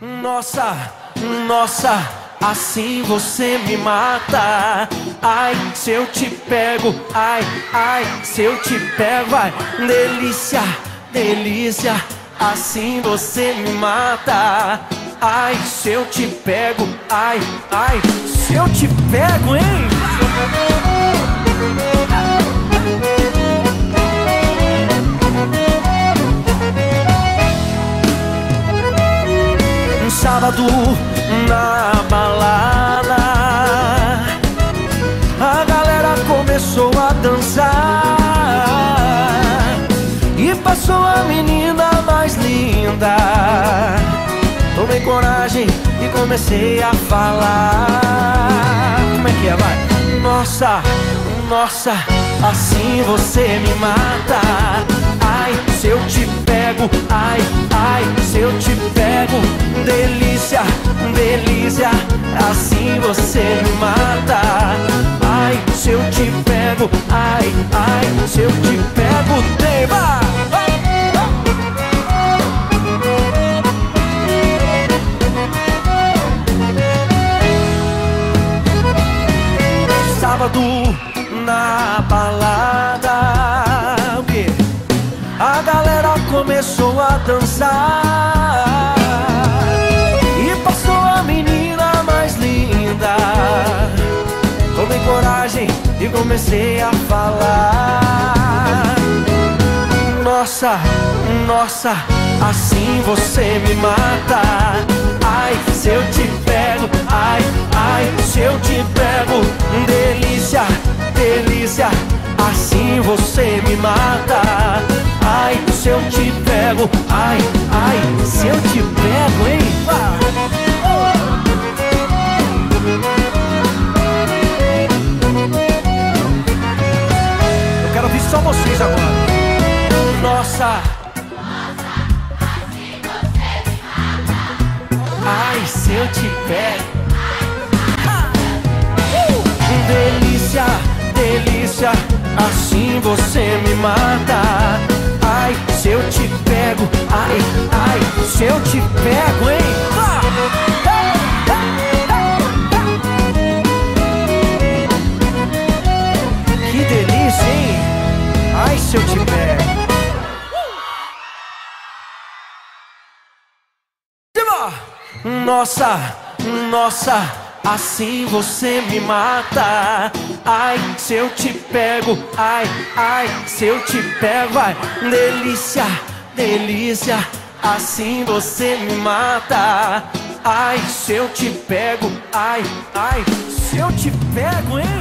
Nossa, nossa, assim você me mata. Ai, se eu te pego, ai, ai, se eu te pego, vai. Delícia, delícia, assim você me mata. Ai, se eu te pego, ai, ai, se eu te pego, hein? Um sábado na balada, a galera começou a dançar e passou a menina mais linda. Tomei coragem e comecei a falar. Como é que é, vai? Nossa, nossa, assim você me mata. Ai, se eu te pego, ai, ai, se eu te pego. Delícia, delícia, assim você me mata. Ai, se eu te pego, ai, ai, se eu te pego, tema. Sábado na balada, o quê? A galera começou a dançar e passou a menina mais linda. Tomei coragem e comecei a falar. Nossa, nossa, assim você me mata. Ai, se eu te pego, ai, ai, se eu te pego. Delícia, delícia, assim você me mata. Ai, se eu te pego, ai, ai, se eu te pego, hein? Eu quero ouvir só vocês agora. Nossa, ai, se eu te pego. Delícia, delícia, assim você me mata. Ai, se eu te pego, ai, ai, se eu te pego, hein? Que delícia, hein? Ai, se eu te pego. Nossa, nossa, assim você me mata. Ai, se eu te pego, ai, ai, se eu te pego, vai. Delícia, delícia, assim você me mata. Ai, se eu te pego, ai, ai, se eu te pego, hein?